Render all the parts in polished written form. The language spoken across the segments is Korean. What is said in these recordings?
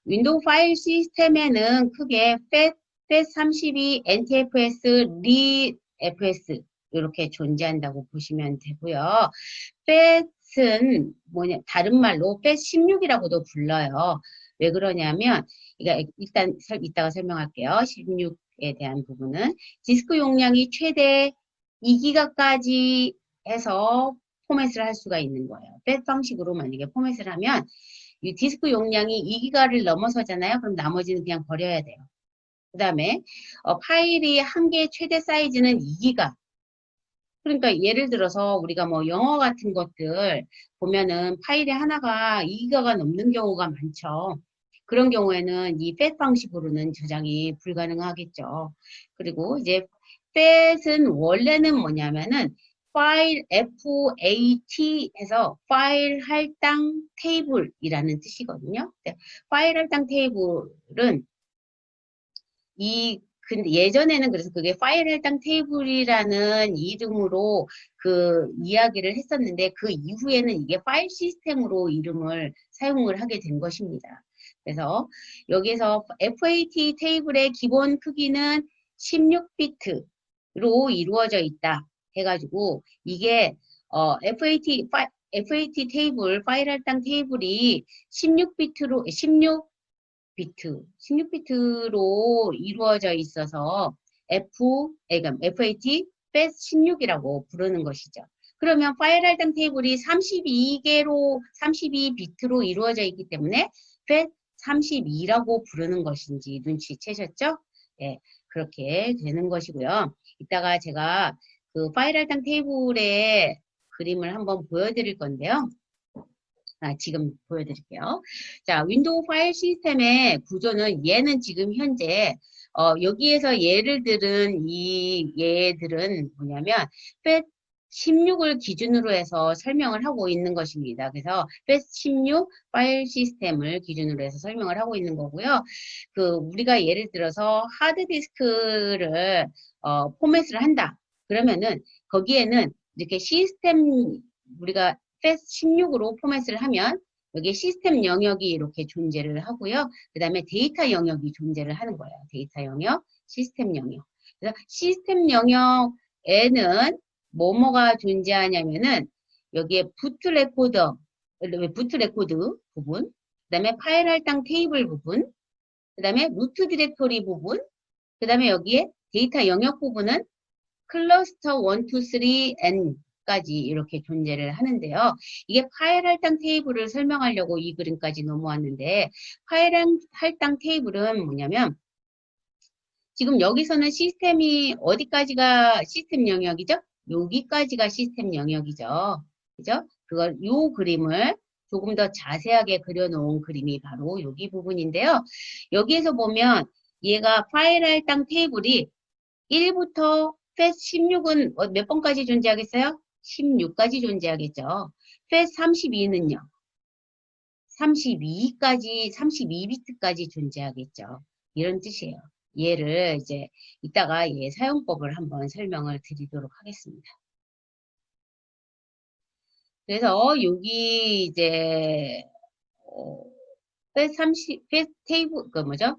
윈도우 파일 시스템에는 크게 FAT32, NTFS, ReadFS 이렇게 존재한다고 보시면 되고요. FAT은 뭐냐, 다른 말로 FAT16이라고도 불러요. 왜 그러냐면, 일단 이따가 설명할게요. 16에 대한 부분은. 디스크 용량이 최대 2기가까지 해서 포맷을 할 수가 있는 거예요. FAT 방식으로 만약에 포맷을 하면, 이 디스크 용량이 2기가를 넘어서잖아요. 그럼 나머지는 그냥 버려야 돼요. 그 다음에 파일이 한 개 최대 사이즈는 2기가. 그러니까 예를 들어서 우리가 뭐 영어 같은 것들 보면은 파일이 하나가 2기가가 넘는 경우가 많죠. 그런 경우에는 이 FAT 방식으로는 저장이 불가능하겠죠. 그리고 이제 FAT은 원래는 뭐냐면은 파일 FAT 해서 파일 할당 테이블이라는 뜻이거든요. 파일 할당 테이블은 근데 예전에는 그래서 그게 파일 할당 테이블이라는 이름으로 그 이야기를 했었는데 그 이후에는 이게 파일 시스템으로 이름을 사용을 하게 된 것입니다. 그래서 여기서 FAT 테이블의 기본 크기는 16비트로 이루어져 있다 해가지고 이게 FAT 테이블 파일 할당 테이블이 16비트로 이루어져 있어서 그러니까 FAT FAT16이라고 부르는 것이죠. 그러면 파일 할당 테이블이 32비트로 이루어져 있기 때문에 FAT32라고 부르는 것인지 눈치채셨죠? 네, 그렇게 되는 것이고요. 이따가 제가 그 파일 할당 테이블의 그림을 한번 보여드릴 건데요. 지금 보여드릴게요. 자, 윈도우 파일 시스템의 구조는 얘는 지금 현재 여기에서 예를 들은 이 얘들은 뭐냐면 FAT16을 기준으로 해서 설명을 하고 있는 것입니다. 그래서 FAT16 파일 시스템을 기준으로 해서 설명을 하고 있는 거고요. 우리가 예를 들어서 하드디스크를 포맷을 한다. 그러면은 거기에는 이렇게 우리가 FAT16으로 포맷을 하면 여기에 시스템 영역이 이렇게 존재를 하고요. 그 다음에 데이터 영역이 존재를 하는 거예요. 데이터 영역, 시스템 영역. 그래서 시스템 영역에는 뭐가 존재하냐면은 여기에 부트 레코드 부분, 그 다음에 파일 할당 테이블 부분, 그 다음에 루트 디렉토리 부분, 그 다음에 여기에 데이터 영역 부분은 클러스터 1, 2, 3, N까지 이렇게 존재를 하는데요. 이게 파일 할당 테이블을 설명하려고 이 그림까지 넘어왔는데 파일 할당 테이블은 뭐냐면 지금 여기서는 시스템이 어디까지가 시스템 영역이죠? 여기까지가 시스템 영역이죠. 그죠? 요 그림을 조금 더 자세하게 그려놓은 그림이 바로 여기 부분인데요. 여기에서 보면 얘가 파일 할당 테이블이 1부터 FAT16은 몇 번까지 존재하겠어요? 16까지 존재하겠죠. FAT32는요. 32비트까지 존재하겠죠. 이런 뜻이에요. 얘를 이제 이따가 얘 사용법을 한번 설명을 드리도록 하겠습니다. 그래서 여기 이제 FAT 테이블 뭐죠?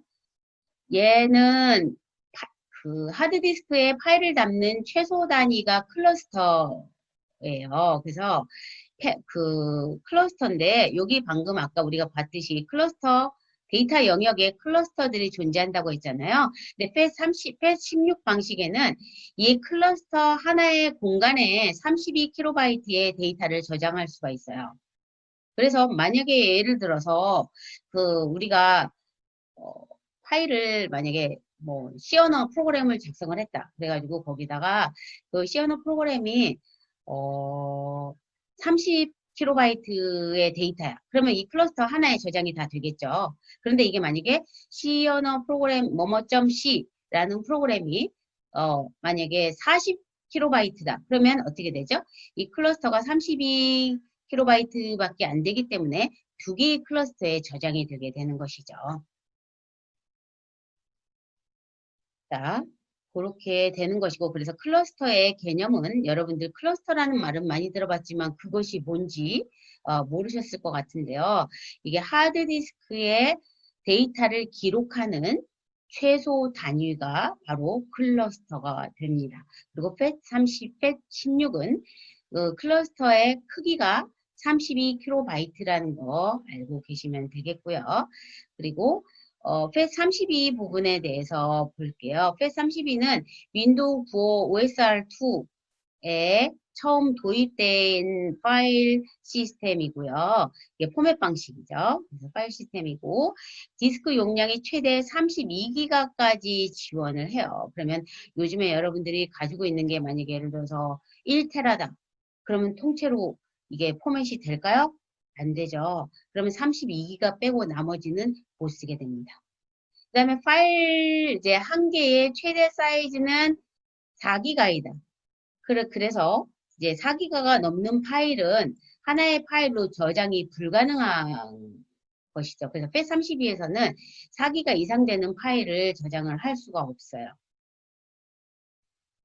얘는 하드디스크에 파일을 담는 최소 단위가 클러스터예요. 그래서 클러스터인데 여기 방금 아까 우리가 봤듯이 데이터 영역에 클러스터들이 존재한다고 했잖아요. 근데 FAT16 방식에는 이 클러스터 하나의 공간에 32kb의 데이터를 저장할 수가 있어요. 그래서 만약에 예를 들어서 우리가 파일을 만약에 뭐 시어너 프로그램을 작성을 했다. 그래가지고 거기다가 그 시어너 프로그램이 30kb의 데이터야. 그러면 이 클러스터 하나에 저장이 다 되겠죠. 그런데 이게 만약에 시어너 프로그램 뭐뭐.c라는 프로그램이 만약에 40kb다. 그러면 어떻게 되죠? 이 클러스터가 32kb밖에 안 되기 때문에 두 개의 클러스터에 저장이 되게 되는 것이죠. 자, 그렇게 되는 것이고, 그래서 클러스터의 개념은 여러분들 클러스터라는 말은 많이 들어봤지만 그것이 뭔지 모르셨을 것 같은데요. 이게 하드디스크의 데이터를 기록하는 최소 단위가 바로 클러스터가 됩니다. 그리고 FAT30, FAT16은 클러스터의 크기가 32KB 거 알고 계시면 되겠고요. 그리고 FAT32 부분에 대해서 볼게요. FAT32는 윈도우 95 OSR2에 처음 도입된 파일 시스템이고요. 이게 포맷 방식이죠. 그래서 파일 시스템이고 디스크 용량이 최대 32기가까지 지원을 해요. 그러면 요즘에 여러분들이 가지고 있는 게 만약에 예를 들어서 1테라다. 그러면 통째로 이게 포맷이 될까요? 안 되죠. 그러면 32기가 빼고 나머지는 못 쓰게 됩니다. 그 다음에 파일 이제 한 개의 최대 사이즈는 4기가이다. 그래서 이제 4기가가 넘는 파일은 하나의 파일로 저장이 불가능한 것이죠. 그래서 FAT32에서는 4기가 이상 되는 파일을 저장을 할 수가 없어요.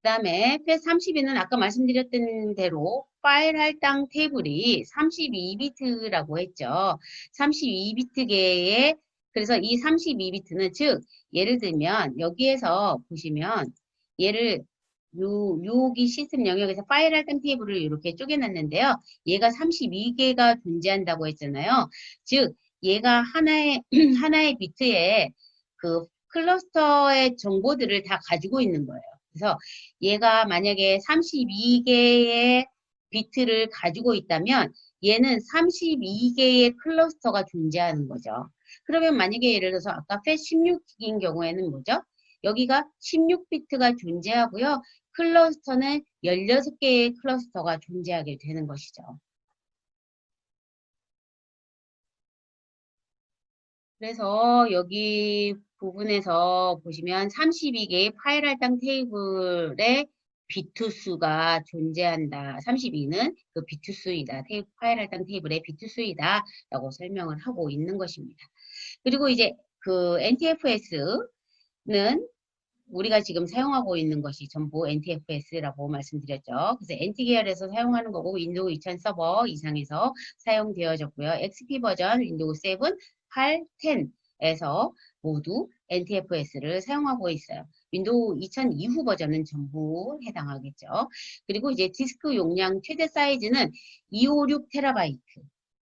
그 다음에 FAT32는 아까 말씀드렸던 대로 파일 할당 테이블이 32비트라고 했죠. 32비트계의 그래서 이 32비트는 즉 예를 들면 여기에서 보시면 얘를 여기 시스템 영역에서 파일 할당 테이블을 이렇게 쪼개놨는데요. 얘가 32개가 존재한다고 했잖아요. 즉 얘가 하나의 비트에 그 클러스터의 정보들을 다 가지고 있는 거예요. 그래서 얘가 만약에 32개의 비트를 가지고 있다면 얘는 32개의 클러스터가 존재하는 거죠. 그러면 만약에 예를 들어서 아까 FAT16인 경우에는 뭐죠? 여기가 16비트가 존재하고요. 클러스터는 16개의 클러스터가 존재하게 되는 것이죠. 그래서 여기 부분에서 보시면 32개의 파일 할당 테이블에 비트 수가 존재한다. 32는 그 비트 수이다. 파일 할당 테이블의 비트 수이다. 라고 설명을 하고 있는 것입니다. 그리고 이제 그 NTFS는 우리가 지금 사용하고 있는 것이 전부 NTFS라고 말씀드렸죠. 그래서 NT 계열에서 사용하는 거고 윈도우 2000 서버 이상에서 사용되어졌고요. XP 버전 윈도우 7, 8, 10에서 모두 NTFS를 사용하고 있어요. 윈도우 2000 이후 버전은 전부 해당하겠죠. 그리고 이제 디스크 용량 최대 사이즈는 256TB.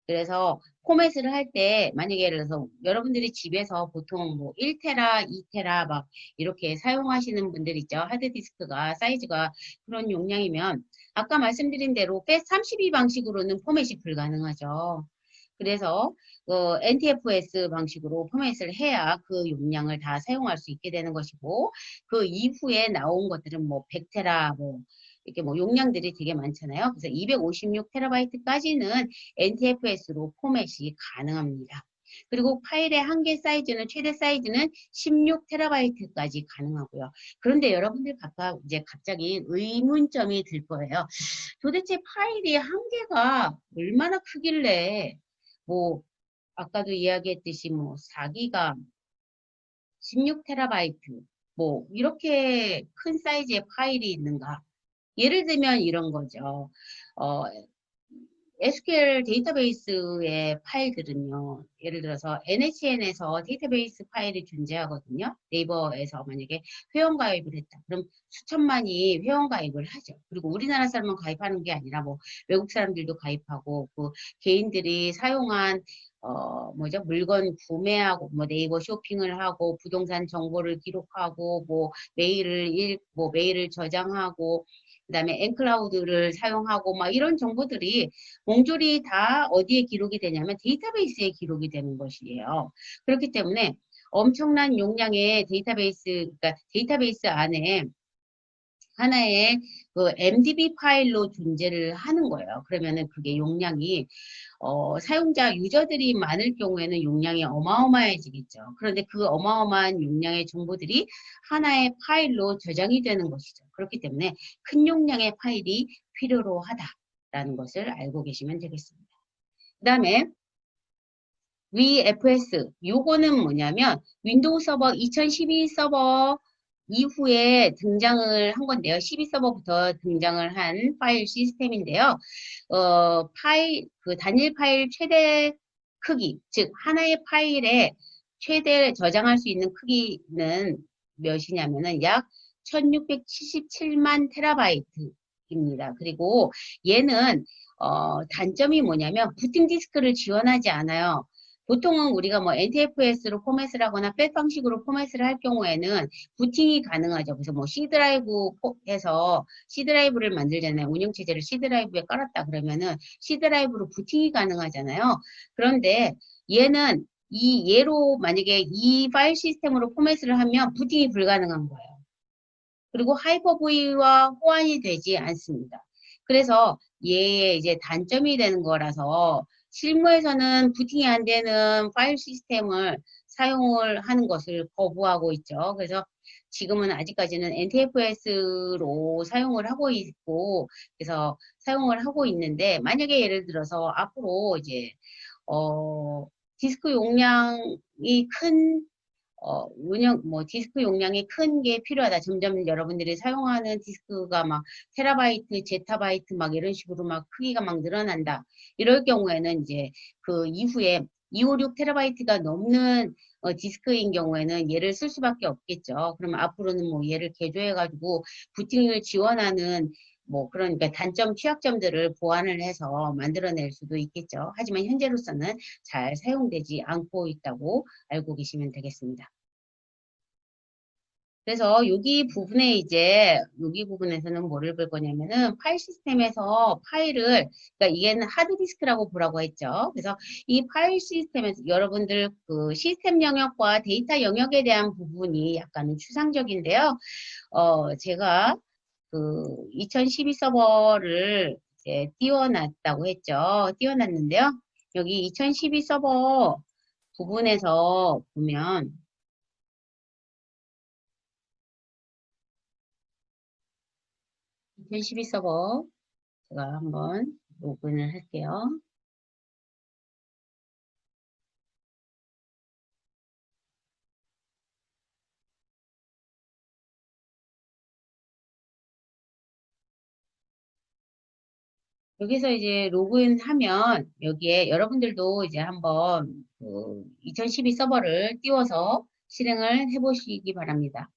그래서 포맷을 할 때 만약에 예를 들어서 여러분들이 집에서 보통 뭐 1테라, 2테라 막 이렇게 사용하시는 분들 있죠. 하드디스크가 사이즈가 그런 용량이면 아까 말씀드린 대로 FAT32 방식으로는 포맷이 불가능하죠. 그래서 NTFS 방식으로 포맷을 해야 그 용량을 다 사용할 수 있게 되는 것이고 그 이후에 나온 것들은 뭐 100테라 뭐 이렇게 뭐 용량들이 되게 많잖아요. 그래서 256TB까지는 NTFS로 포맷이 가능합니다. 그리고 파일의 한개 사이즈는 최대 사이즈는 16TB까지 가능하고요. 그런데 여러분들 이제 갑자기 의문점이 들 거예요. 도대체 파일이 한 개가 얼마나 크길래 뭐 아까도 이야기했듯이 뭐 4기가 16TB 뭐 이렇게 큰 사이즈의 파일이 있는가? 예를 들면 이런 거죠. SQL 데이터베이스의 파일들은요. 예를 들어서 NHN에서 데이터베이스 파일이 존재하거든요. 네이버에서 만약에 회원가입을 했다. 그럼 수천만이 회원가입을 하죠. 그리고 우리나라 사람만 가입하는 게 아니라 뭐 외국 사람들도 가입하고 그 개인들이 사용한 뭐죠? 물건 구매하고 뭐 네이버 쇼핑을 하고 부동산 정보를 기록하고 뭐 메일을 저장하고 그다음에 엔클라우드를 사용하고 막 이런 정보들이 몽졸이 다 어디에 기록이 되냐면 데이터베이스에 기록이 되는 것이에요. 그렇기 때문에 엄청난 용량의 그러니까 데이터베이스 안에 하나의 그 MDB 파일로 존재를 하는 거예요. 그러면은 그게 용량이 사용자 유저들이 많을 경우에는 용량이 어마어마해지겠죠. 그런데 그 어마어마한 용량의 정보들이 하나의 파일로 저장이 되는 것이죠. 그렇기 때문에 큰 용량의 파일이 필요로 하다라는 것을 알고 계시면 되겠습니다. 그 다음에 VFS 요거는 뭐냐면 윈도우 서버 2012 서버 이후에 등장을 한 건데요. 12서버부터 등장을 한 파일 시스템인데요. 단일 파일 최대 크기, 즉 하나의 파일에 최대 저장할 수 있는 크기는 몇이냐면은 약 1677만 테라바이트입니다. 그리고 얘는 단점이 뭐냐면 부팅 디스크를 지원하지 않아요. 보통은 우리가 뭐 NTFS로 포맷을 하거나 팻 방식으로 포맷을 할 경우에는 부팅이 가능하죠. 그래서 뭐 C 드라이브 해서 C 드라이브를 만들잖아요. 운영체제를 C 드라이브에 깔았다 그러면은 C 드라이브로 부팅이 가능하잖아요. 그런데 얘는 이 얘로 만약에 이 파일 시스템으로 포맷을 하면 부팅이 불가능한 거예요. 그리고 하이퍼V와 호환이 되지 않습니다. 그래서 얘의 이제 단점이 되는 거라서 실무에서는 부팅이 안 되는 파일 시스템을 사용을 하는 것을 거부하고 있죠. 그래서 지금은 아직까지는 NTFS로 사용을 하고 있고, 그래서 사용을 하고 있는데, 만약에 예를 들어서 앞으로 이제, 디스크 용량이 큰 디스크 용량이 큰 게 필요하다. 점점 여러분들이 사용하는 디스크가 막 테라바이트, 제타바이트 막 이런 식으로 막 크기가 막 늘어난다. 이럴 경우에는 이제 그 이후에 256 테라바이트가 넘는 디스크인 경우에는 얘를 쓸 수밖에 없겠죠. 그러면 앞으로는 뭐 얘를 개조해가지고 부팅을 지원하는 뭐 그러니까 단점, 취약점들을 보완을 해서 만들어낼 수도 있겠죠. 하지만 현재로서는 잘 사용되지 않고 있다고 알고 계시면 되겠습니다. 그래서 여기 부분에서는 뭐를 볼 거냐면은 파일 시스템에서 파일을, 그러니까 이게는 하드디스크라고 보라고 했죠. 그래서 이 파일 시스템에서 여러분들 그 시스템 영역과 데이터 영역에 대한 부분이 약간은 추상적인데요. 제가 그 2012 서버를 이제 띄워놨다고 했죠. 띄워놨는데요. 여기 2012 서버 부분에서 보면 2012 서버 제가 한번 로그인을 할게요. 여기서 이제 로그인 하면 여기에 여러분들도 이제 한번 그 2012 서버를 띄워서 실행을 해보시기 바랍니다.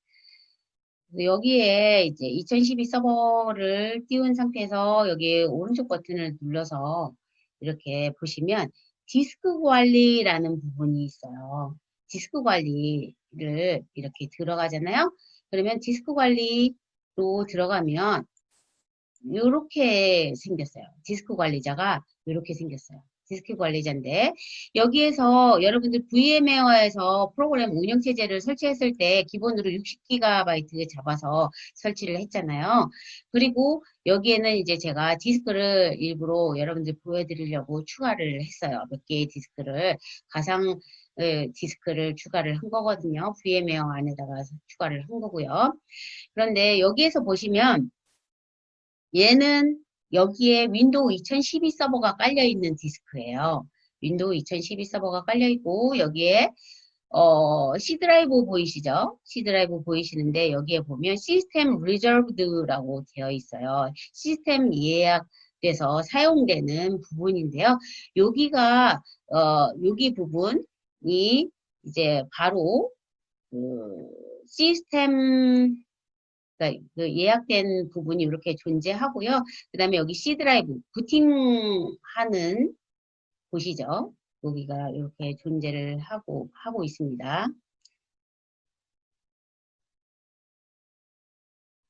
여기에 이제 2012 서버를 띄운 상태에서 여기 오른쪽 버튼을 눌러서 이렇게 보시면 디스크 관리라는 부분이 있어요. 디스크 관리를 이렇게 들어가잖아요. 그러면 디스크 관리로 들어가면 이렇게 생겼어요. 디스크 관리자가 이렇게 생겼어요. 디스크 관리자인데 여기에서 여러분들 VMware에서 프로그램 운영체제를 설치했을 때 기본으로 60GB 잡아서 설치를 했잖아요. 그리고 여기에는 이제 제가 디스크를 일부러 여러분들 보여드리려고 추가를 했어요. 몇 개의 디스크를 가상 디스크를 추가를 한 거거든요. VMware 안에다가 추가를 한 거고요. 그런데 여기에서 보시면 얘는 여기에 윈도우 2012 서버가 깔려있는 디스크예요. 윈도우 2012 서버가 깔려있고 여기에 C 드라이브 보이시죠? C 드라이브 보이시는데 여기에 보면 시스템 리저브드라고 되어 있어요. 시스템 예약돼서 사용되는 부분인데요. 여기가 여기 부분이 이제 바로 그 시스템 그러니까 그 예약된 부분이 이렇게 존재하고요. 그 다음에 여기 C 드라이브, 부팅하는 곳이죠. 여기가 이렇게 존재를 하고 있습니다.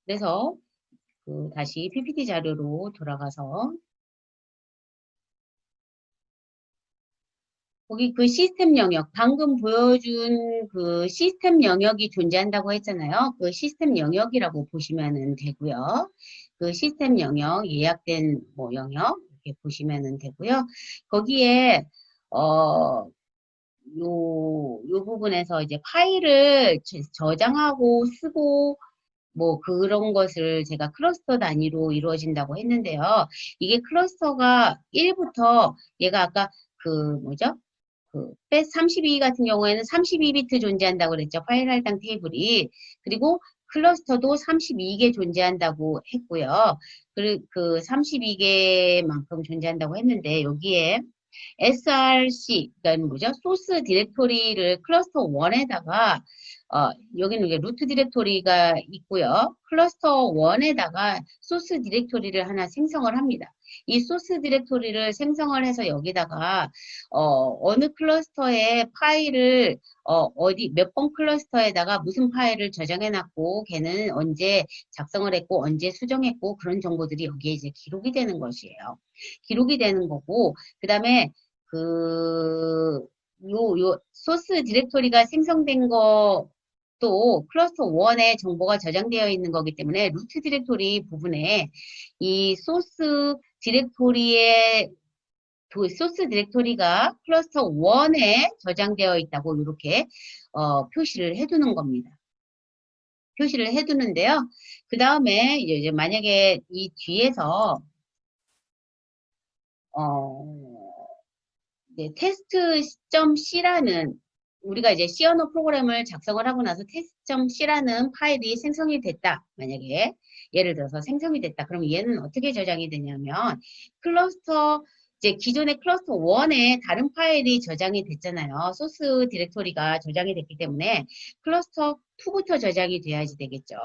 그래서 다시 PPT 자료로 돌아가서 거기 그 시스템 영역, 방금 보여준 그 시스템 영역이 존재한다고 했잖아요. 그 시스템 영역이라고 보시면 되고요. 그 시스템 영역, 예약된 뭐 영역, 이렇게 보시면 되고요. 거기에, 요 부분에서 이제 파일을 저장하고 쓰고 뭐 그런 것을 제가 클러스터 단위로 이루어진다고 했는데요. 이게 클러스터가 1부터 얘가 아까 그 뭐죠? 그 FAT32 같은 경우에는 32비트 존재한다고 그랬죠. 파일 할당 테이블이. 그리고 클러스터도 32개 존재한다고 했고요. 그 32개만큼 존재한다고 했는데 여기에 src, 그러니까 뭐죠? 소스 디렉토리를 클러스터 1에다가, 여기는 이제 루트 디렉토리가 있고요. 클러스터 1에다가 소스 디렉토리를 하나 생성을 합니다. 이 소스 디렉토리를 생성을 해서 여기다가, 어느 클러스터에 파일을, 어디, 몇 번 클러스터에다가 무슨 파일을 저장해 놨고, 걔는 언제 작성을 했고, 언제 수정했고, 그런 정보들이 여기에 이제 기록이 되는 것이에요. 기록이 되는 거고, 그 다음에 요 소스 디렉토리가 생성된 것도 클러스터 1에 정보가 저장되어 있는 거기 때문에 루트 디렉토리 부분에 이 소스 디렉토리가 클러스터 1에 저장되어 있다고 이렇게 표시를 해두는 겁니다. 표시를 해두는데요. 그 다음에 이제 만약에 이 뒤에서 네, test.c라는 우리가 이제 C 언어 프로그램을 작성을 하고 나서 test.c라는 파일이 생성이 됐다. 만약에 예를 들어서 생성이 됐다. 그럼 얘는 어떻게 저장이 되냐면 이제 기존의 클러스터 1에 다른 파일이 저장이 됐잖아요. 소스 디렉토리가 저장이 됐기 때문에 클러스터 2부터 저장이 돼야지 되겠죠.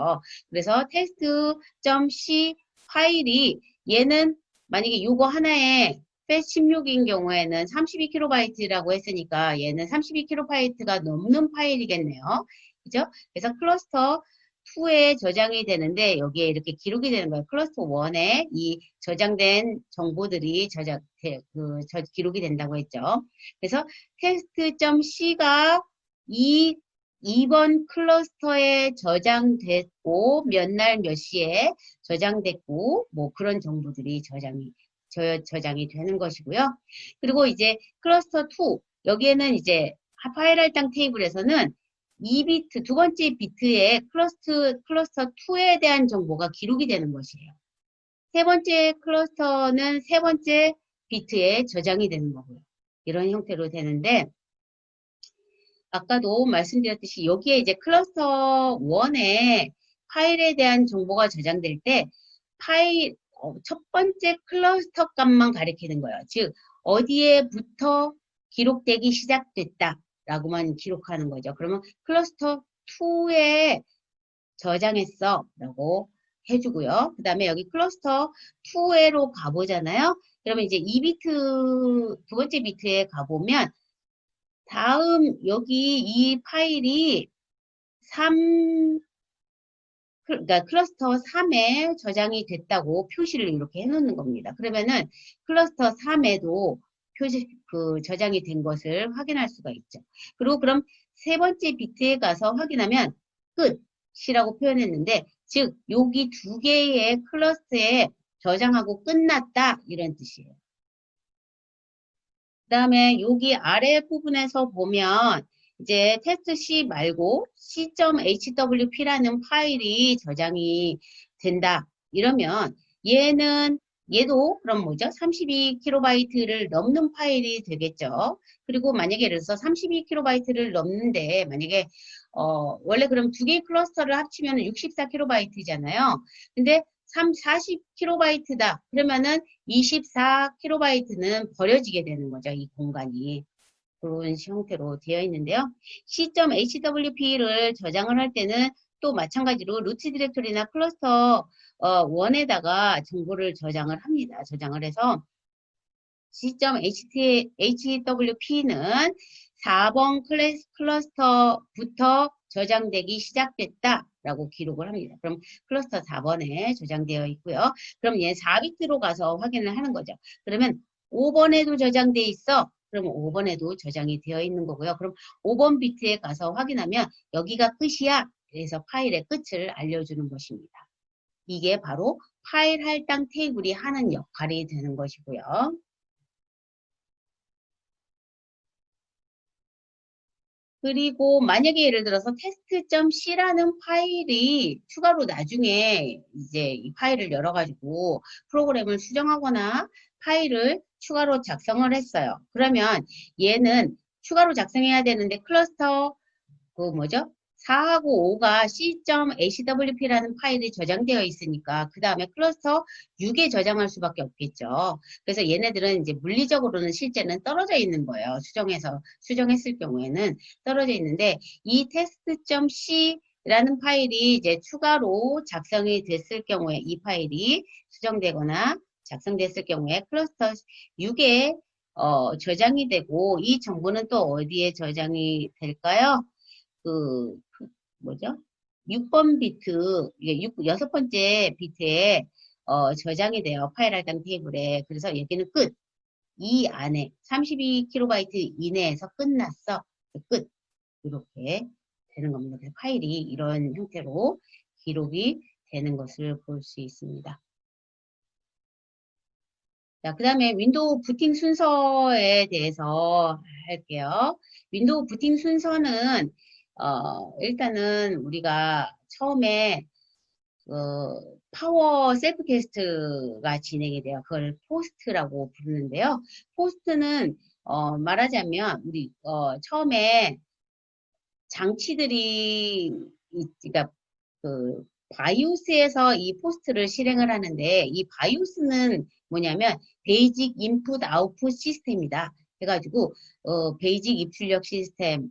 그래서 test.c 파일이 얘는 만약에 요거 하나에 FAT16인 경우에는 32kB라고 했으니까 얘는 32kB가 넘는 파일이겠네요. 그죠? 그래서 클러스터 2에 저장이 되는데 여기에 이렇게 기록이 되는 거예요. 클러스터 1에 이 저장된 정보들이 기록이 된다고 했죠. 그래서 test.c가 2번 클러스터에 저장됐고 몇 날 몇 시에 저장됐고 뭐 그런 정보들이 저장이 되는 것이고요. 그리고 이제 클러스터 2 여기에는 이제 파일 할당 테이블에서는 2비트 두 번째 비트에 클러스터 2에 대한 정보가 기록이 되는 것이에요. 세 번째 클러스터는 세 번째 비트에 저장이 되는 거고요. 이런 형태로 되는데 아까도 말씀드렸듯이 여기에 이제 클러스터 1에 파일에 대한 정보가 저장될 때 첫 번째 클러스터 값만 가리키는 거예요. 즉 어디에부터 기록되기 시작됐다 라고만 기록하는 거죠. 그러면 클러스터 2에 저장했어 라고 해주고요. 그 다음에 여기 클러스터 2에로 가보잖아요. 그러면 이제 2비트 두 번째 비트에 가보면 다음 여기 이 파일이 그러니까 클러스터 3에 저장이 됐다고 표시를 이렇게 해놓는 겁니다. 그러면은 클러스터 3에도 저장이 된 것을 확인할 수가 있죠. 그리고 그럼 세 번째 비트에 가서 확인하면 끝이라고 표현했는데, 즉 여기 두 개의 클러스터에 저장하고 끝났다 이런 뜻이에요. 그 다음에 여기 아래 부분에서 보면 이제 테스트 C 말고 c.hwp라는 파일이 저장이 된다. 이러면 얘도 그럼 뭐죠? 32kB를 넘는 파일이 되겠죠. 그리고 만약에 예를 들어서 32kB를 넘는데 만약에 원래 그럼 두 개의 클러스터를 합치면 64kB잖아요. 근데 40kB다. 그러면은 24kB는 버려지게 되는 거죠. 이 공간이. 그런 형태로 되어 있는데요. c.hwp를 저장을 할 때는 또 마찬가지로 루트 디렉토리나 클러스터 1에다가 정보를 저장을 합니다. 저장을 해서 c.hwp는 4번 클러스터부터 저장되기 시작됐다 라고 기록을 합니다. 그럼 클러스터 4번에 저장되어 있고요. 그럼 얘 4비트로 가서 확인을 하는 거죠. 그러면 5번에도 저장되어 있어. 그러면 5번에도 저장이 되어 있는 거고요. 그럼 5번 비트에 가서 확인하면 여기가 끝이야. 그래서 파일의 끝을 알려주는 것입니다. 이게 바로 파일 할당 테이블이 하는 역할이 되는 것이고요. 그리고 만약에 예를 들어서 test.c라는 파일이 추가로 나중에 이제 이 파일을 열어가지고 프로그램을 수정하거나 파일을 추가로 작성을 했어요. 그러면 얘는 추가로 작성해야 되는데 클러스터 4하고 5가 c.acwp라는 파일이 저장되어 있으니까 그 다음에 클러스터 6에 저장할 수밖에 없겠죠. 그래서 얘네들은 이제 물리적으로는 실제는 떨어져 있는 거예요. 수정했을 경우에는 떨어져 있는데 이 test.c 라는 파일이 이제 추가로 작성이 됐을 경우에 이 파일이 수정되거나 작성됐을 경우에 클러스터 6에 저장이 되고 이 정보는 또 어디에 저장이 될까요? 뭐죠? 6번 비트, 이게 6번째 비트에 저장이 돼요. 파일 할당 테이블에. 그래서 여기는 끝. 이 안에 32KB 이내에서 끝났어. 끝. 이렇게 되는 겁니다. 그래서 파일이 이런 형태로 기록이 되는 것을 볼 수 있습니다. 자, 그 다음에 윈도우 부팅 순서에 대해서 할게요. 윈도우 부팅 순서는, 일단은 우리가 처음에, 파워 셀프 테스트가 진행이 돼요. 그걸 포스트라고 부르는데요. 포스트는, 말하자면, 우리, 처음에 장치들이, 그러니까, 그, 바이오스에서 이 포스트를 실행을 하는데, 이 바이오스는 뭐냐면, 베이직 인풋 아웃풋 시스템이다. 해가지고, 베이직 입출력 시스템을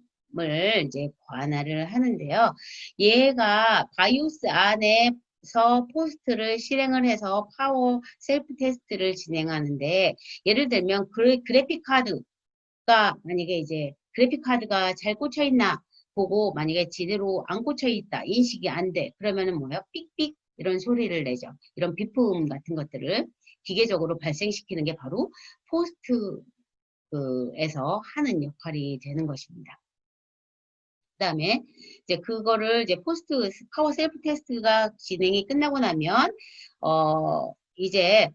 이제 관할을 하는데요. 얘가 바이오스 안에서 포스트를 실행을 해서 파워 셀프 테스트를 진행하는데, 예를 들면, 그래픽 카드가, 만약에 이제, 그래픽 카드가 잘 꽂혀 있나, 보고 만약에 제대로 안 꽂혀 있다, 인식이 안 돼, 그러면은 뭐예요? 삑삑 이런 소리를 내죠. 이런 비품 같은 것들을 기계적으로 발생시키는 게 바로 포스트에서 하는 역할이 되는 것입니다. 그 다음에 이제 그거를 이제 포스트 파워 셀프 테스트가 진행이 끝나고 나면 이제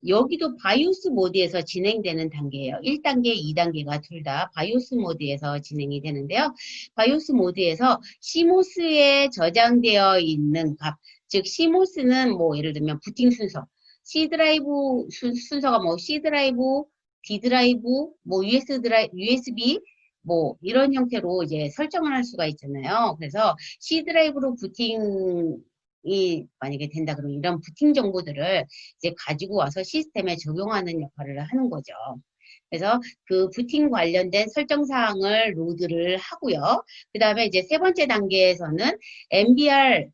여기도 바이오스 모드에서 진행되는 단계예요. 1단계, 2단계가 둘 다 바이오스 모드에서 진행이 되는데요. 바이오스 모드에서 CMOS에 저장되어 있는 값, 즉 CMOS는 뭐 예를 들면 부팅 순서, C 드라이브 순서가 뭐 C 드라이브, D 드라이브, 뭐 USB 뭐 이런 형태로 이제 설정을 할 수가 있잖아요. 그래서 C 드라이브로 부팅이 만약에 된다 그러면 이런 부팅 정보들을 이제 가지고 와서 시스템에 적용하는 역할을 하는 거죠. 그래서 그 부팅 관련된 설정 사항을 로드를 하고요. 그 다음에 이제 세 번째 단계에서는 MBR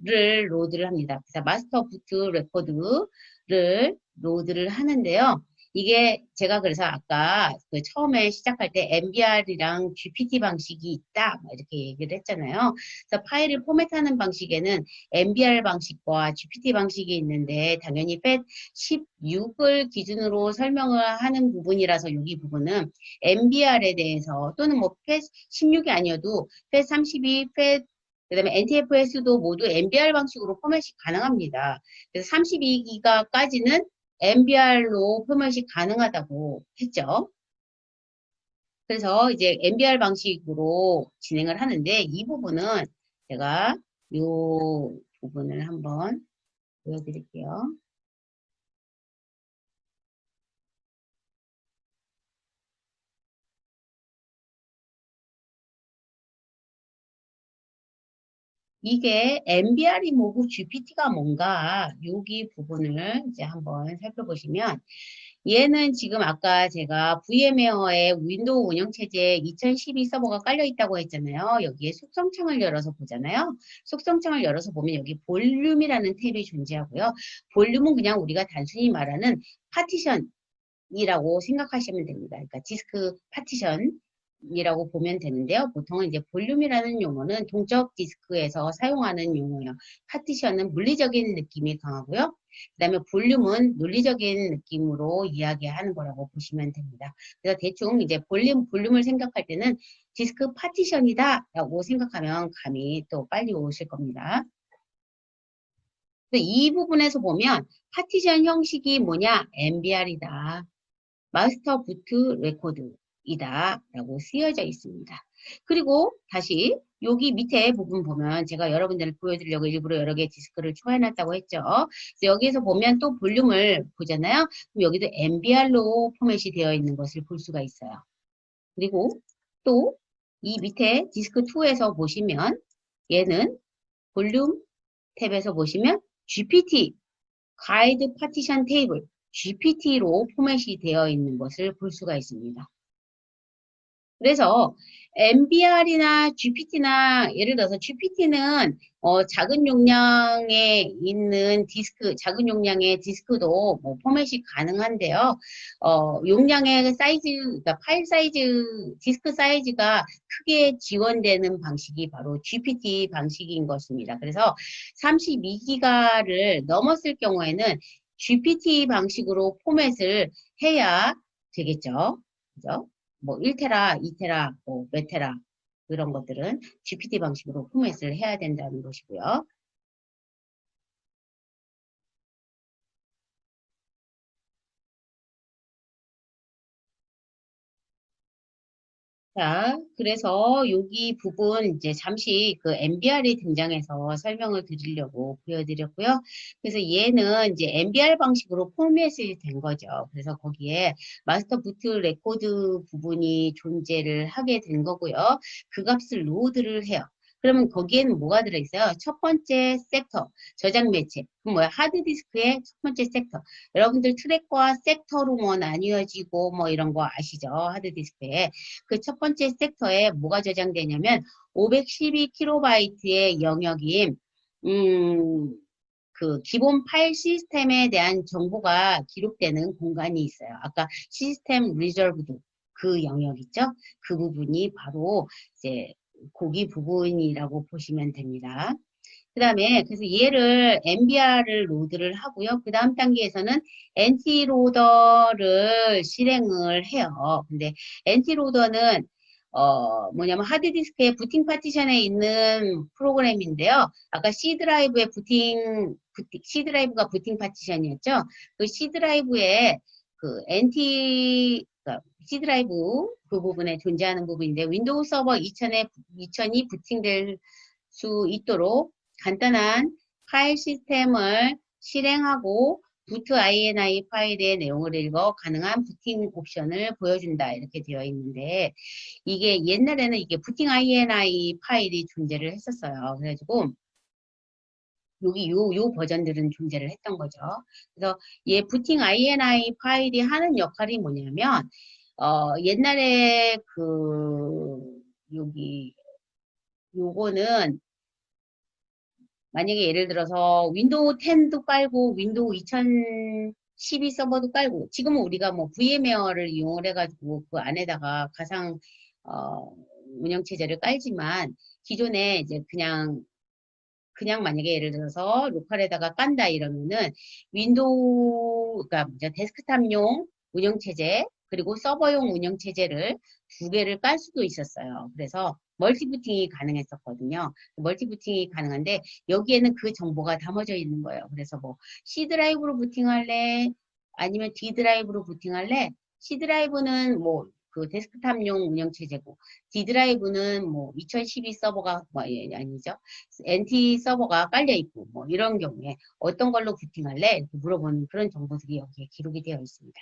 를 로드를 합니다. 그래서 마스터 부트 레코드를 로드를 하는데요. 이게 제가 그래서 아까 그 처음에 시작할 때 MBR이랑 GPT 방식이 있다 이렇게 얘기를 했잖아요. 그래서 파일을 포맷하는 방식에는 MBR 방식과 GPT 방식이 있는데 당연히 FAT 16을 기준으로 설명을 하는 부분이라서 여기 부분은 MBR에 대해서 또는 뭐 FAT 16이 아니어도 FAT 32, FAT 그 다음에 NTFS도 모두 MBR 방식으로 포맷이 가능합니다. 그래서 32기가까지는 MBR로 포맷이 가능하다고 했죠. 그래서 이제 MBR 방식으로 진행을 하는데 이 부분은 제가 이 부분을 한번 보여드릴게요. 이게 MBR이 뭐고 GPT가 뭔가 여기 부분을 이제 한번 살펴보시면 얘는 지금 아까 제가 VM웨어의 윈도우 운영체제에 2012 서버가 깔려 있다고 했잖아요. 여기에 속성창을 열어서 보잖아요. 속성창을 열어서 보면 여기 볼륨이라는 탭이 존재하고요. 볼륨은 그냥 우리가 단순히 말하는 파티션이라고 생각하시면 됩니다. 그러니까 디스크 파티션 이라고 보면 되는데요. 보통은 이제 볼륨이라는 용어는 동적 디스크에서 사용하는 용어예요. 파티션은 물리적인 느낌이 강하고요. 그 다음에 볼륨은 논리적인 느낌으로 이야기하는 거라고 보시면 됩니다. 그래서 대충 이제 볼륨을 생각할 때는 디스크 파티션이다 라고 생각하면 감이 또 빨리 오실 겁니다. 이 부분에서 보면 파티션 형식이 뭐냐? MBR이다. 마스터 부트 레코드이다 라고 쓰여져 있습니다. 그리고 다시 여기 밑에 부분 보면 제가 여러분들을 보여드리려고 일부러 여러 개 디스크를 초해놨다고 했죠. 그래서 여기에서 보면 또 볼륨을 보잖아요. 그럼 여기도 MBR로 포맷이 되어 있는 것을 볼 수가 있어요. 그리고 또 이 밑에 디스크 2에서 보시면 얘는 볼륨 탭에서 보시면 GPT, 가이드 파티션 테이블, GPT로 포맷이 되어 있는 것을 볼 수가 있습니다. 그래서 MBR이나 GPT나 예를 들어서 GPT는 작은 용량에 있는 디스크, 작은 용량의 디스크도 뭐 포맷이 가능한데요. 용량의 사이즈, 그러니까 파일 사이즈, 디스크 사이즈가 크게 지원되는 방식이 바로 GPT 방식인 것입니다. 그래서 32기가를 넘었을 경우에는 GPT 방식으로 포맷을 해야 되겠죠. 그죠? 뭐 1테라, 2테라, 뭐 몇 테라 그런 것들은 GPT 방식으로 포맷을 해야 된다는 것이고요. 자, 그래서 여기 부분 이제 잠시 그 MBR이 등장해서 설명을 드리려고 보여드렸고요. 그래서 얘는 이제 MBR 방식으로 포맷이 된 거죠. 그래서 거기에 마스터 부트 레코드 부분이 존재를 하게 된 거고요. 그 값을 로드를 해요. 그러면 거기에는 뭐가 들어있어요? 첫 번째 섹터, 저장 매체. 그럼 뭐야? 하드디스크의 첫 번째 섹터. 여러분들 트랙과 섹터로 뭐 나뉘어지고 뭐 이런 거 아시죠? 하드디스크에. 그 첫 번째 섹터에 뭐가 저장되냐면 512kb의 영역인 그 기본 파일 시스템에 대한 정보가 기록되는 공간이 있어요. 아까 시스템 리저브드 그 영역 있죠? 그 부분이 바로 이제 고기 부분이라고 보시면 됩니다. 그 다음에 그래서 얘를 MBR을 로드를 하고요. 그 다음 단계에서는 NT 로더를 실행을 해요. 근데 NT 로더는 뭐냐면 하드디스크의 부팅 파티션에 있는 프로그램인데요. 아까 C 드라이브의 C 드라이브가 부팅 파티션이었죠. 그 C 드라이브에 그 NT C 드라이브 그 부분에 존재하는 부분인데 윈도우 서버 2000이 부팅될 수 있도록 간단한 파일 시스템을 실행하고 부트 INI 파일의 내용을 읽어 가능한 부팅 옵션을 보여준다 이렇게 되어 있는데 이게 옛날에는 이게 부팅 INI 파일이 존재를 했었어요. 그래가지고 여기 요 버전들은 존재를 했던 거죠. 그래서 얘 부팅 INI 파일이 하는 역할이 뭐냐면 옛날에 여기 요거는 만약에 예를 들어서 윈도우 10도 깔고 윈도우 2012 서버도 깔고 지금은 우리가 뭐 VMware를 이용을 해가지고 그 안에다가 가상 운영체제를 깔지만 기존에 이제 그냥 만약에 예를 들어서 로컬에다가 깐다 이러면은 윈도우 그러니까 데스크탑용 운영체제 그리고 서버용 운영체제를 두 개를 깔 수도 있었어요. 그래서 멀티부팅이 가능했었거든요. 멀티부팅이 가능한데 여기에는 그 정보가 담아져 있는 거예요. 그래서 뭐 C 드라이브로 부팅할래? 아니면 D 드라이브로 부팅할래? C 드라이브는 뭐 그 데스크탑용 운영체제고 D 드라이브는 뭐 2012 서버가 뭐 아니죠. NT 서버가 깔려 있고 뭐 이런 경우에 어떤 걸로 부팅할래? 이렇게 물어보는 그런 정보들이 여기에 기록이 되어 있습니다.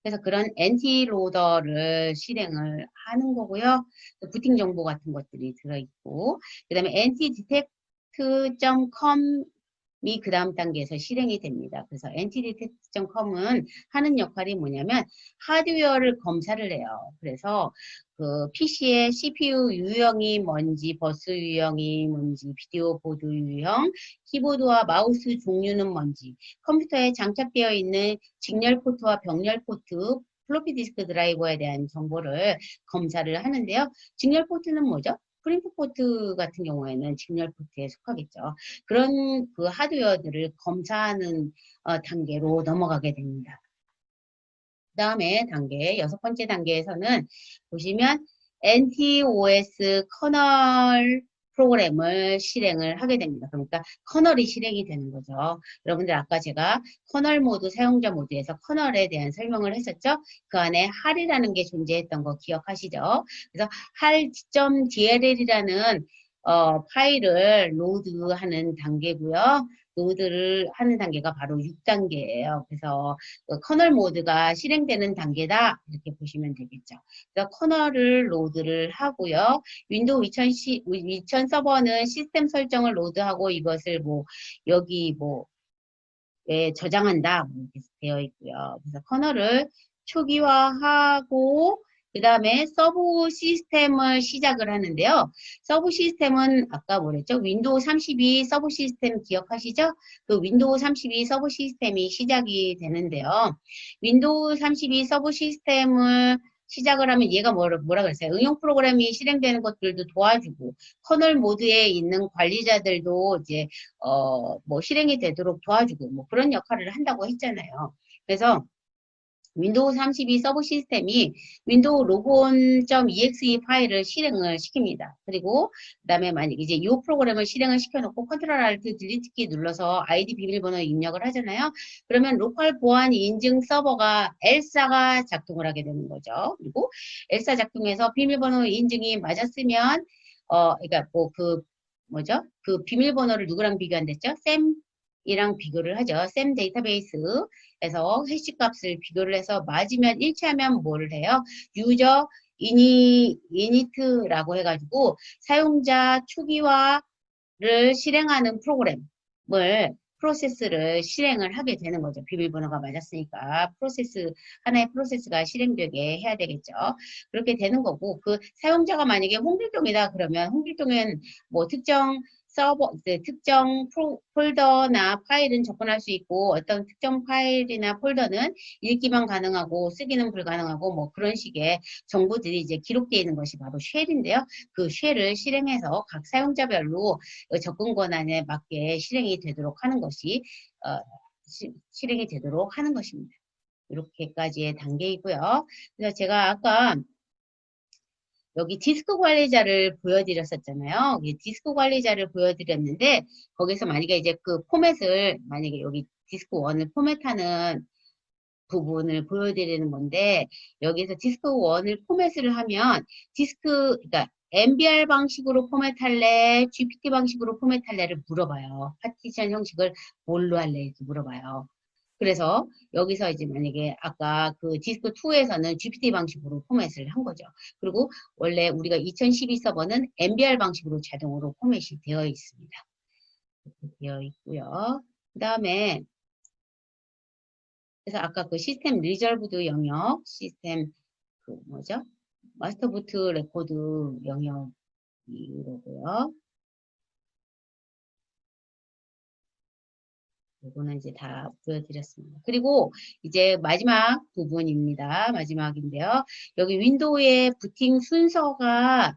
그래서 그런 NT 로더를 실행을 하는 거고요. 부팅 정보 같은 것들이 들어있고, 그 다음에 ntdetect.com이 그 다음 단계에서 실행이 됩니다. 그래서 ntdetect.com은 하는 역할이 뭐냐면 하드웨어를 검사를 해요. 그래서 그 PC의 CPU 유형이 뭔지, 버스 유형이 뭔지, 비디오 보드 유형, 키보드와 마우스 종류는 뭔지, 컴퓨터에 장착되어 있는 직렬 포트와 병렬 포트, 플로피 디스크 드라이버에 대한 정보를 검사를 하는데요. 직렬 포트는 뭐죠? 프린트 포트 같은 경우에는 직렬 포트에 속하겠죠. 그런 그 하드웨어들을 검사하는 단계로 넘어가게 됩니다. 그 다음에 여섯 번째 단계에서는 보시면 NTOS 커널 프로그램을 실행을 하게 됩니다. 그러니까 커널이 실행이 되는 거죠. 여러분들 아까 제가 커널 모드, 사용자 모드에서 커널에 대한 설명을 했었죠. 그 안에 할이라는 게 존재했던 거 기억하시죠? 그래서 할.dll이라는 파일을 로드하는 단계고요. 로드를 하는 단계가 바로 6단계예요. 그래서 그 커널 모드가 실행되는 단계다 이렇게 보시면 되겠죠. 그래서 커널을 로드를 하고요. 윈도우 2000 서버는 시스템 설정을 로드하고 이것을 뭐 여기 뭐 저장한다 뭐 이렇게 되어 있고요. 그래서 커널을 초기화하고 그 다음에 서브 시스템을 시작을 하는데요. 서브 시스템은 아까 뭐랬죠? 윈도우 32 서브 시스템 기억하시죠? 그 윈도우 32 서브 시스템이 시작이 되는데요. 윈도우 32 서브 시스템을 시작을 하면 얘가 뭐라 그랬어요? 응용 프로그램이 실행되는 것들도 도와주고 커널 모드에 있는 관리자들도 이제 뭐 실행이 되도록 도와주고 뭐 그런 역할을 한다고 했잖아요. 그래서 윈도우 32 서브 시스템이 윈도우 로그온.exe 파일을 실행을 시킵니다. 그리고 그 다음에 만약에 이제 이 프로그램을 실행을 시켜놓고 컨트롤 알트 딜리트 키 눌러서 아이디 비밀번호 입력을 하잖아요. 그러면 로컬 보안 인증 서버가 엘사가 작동을 하게 되는 거죠. 그리고 엘사 작동해서 비밀번호 인증이 맞았으면 그러니까 뭐 그 뭐죠? 그 비밀번호를 누구랑 비교한댔죠? 샘이랑 비교를 하죠. 샘 데이터베이스에서 해시 값을 비교를 해서 맞으면 일치하면 뭐를 해요? 유저 이니트라고 해가지고 사용자 초기화를 실행하는 프로세스를 실행을 하게 되는 거죠. 비밀번호가 맞았으니까 하나의 프로세스가 실행되게 해야 되겠죠. 그렇게 되는 거고, 그 사용자가 만약에 홍길동이다 그러면 홍길동은 뭐 특정 특정 폴더나 파일은 접근할 수 있고 어떤 특정 파일이나 폴더는 읽기만 가능하고 쓰기는 불가능하고 뭐 그런 식의 정보들이 이제 기록되어 있는 것이 바로 쉘인데요. 그 쉘을 실행해서 각 사용자별로 접근 권한에 맞게 실행이 되도록 하는 것이 실행이 되도록 하는 것입니다. 이렇게까지의 단계이고요. 그래서 제가 아까 여기 디스크 관리자를 보여드렸었잖아요. 디스크 관리자를 보여드렸는데 거기서 만약에 이제 그 포맷을 만약에 여기 디스크 1을 포맷하는 부분을 보여드리는 건데 여기서 디스크 1을 포맷을 하면 그러니까 MBR 방식으로 포맷할래, GPT 방식으로 포맷할래를 물어봐요. 파티션 형식을 뭘로 할래 이렇게 물어봐요. 그래서 여기서 이제 만약에 아까 그 디스크2에서는 GPT 방식으로 포맷을 한 거죠. 그리고 원래 우리가 2012 서버는 MBR 방식으로 자동으로 포맷이 되어 있습니다. 이렇게 되어 있고요. 그 다음에 그래서 아까 그 시스템 리저브드 영역, 시스템 그 뭐죠? 마스터 부트 레코드 영역이로고요. 이거는 이제 다 보여드렸습니다. 그리고 이제 마지막 부분입니다. 마지막인데요. 여기 윈도우의 부팅 순서가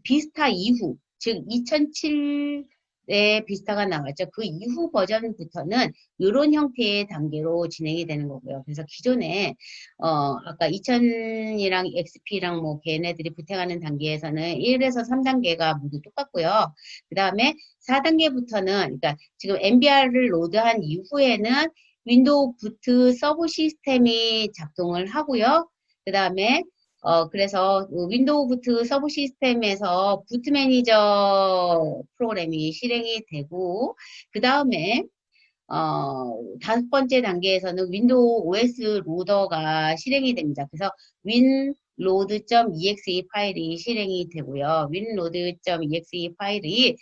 비스타 이후, 즉 2007에 비스타가 나왔죠. 그 이후 버전부터는 이런 형태의 단계로 진행이 되는 거고요. 그래서 기존에 아까 2000이랑 XP랑 뭐 걔네들이 부팅하는 단계에서는 1에서 3단계가 모두 똑같고요. 그 다음에 4단계부터는 그러니까 지금 MBR을 로드한 이후에는 윈도우 부트 서브 시스템이 작동을 하고요. 그 다음에 그래서 윈도우 부트 서브 시스템에서 부트 매니저 프로그램이 실행이 되고 그 다음에 5번째 단계에서는 윈도우 OS 로더가 실행이 됩니다. 그래서 winload.exe 파일이 실행이 되고요. winload.exe 파일이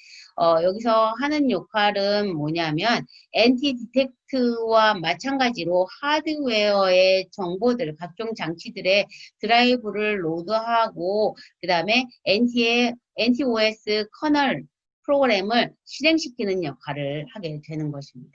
여기서 하는 역할은 뭐냐면 엔티 디텍트와 마찬가지로 하드웨어의 정보들, 각종 장치들의 드라이브를 로드하고 그 다음에 NT OS 커널 프로그램을 실행시키는 역할을 하게 되는 것입니다.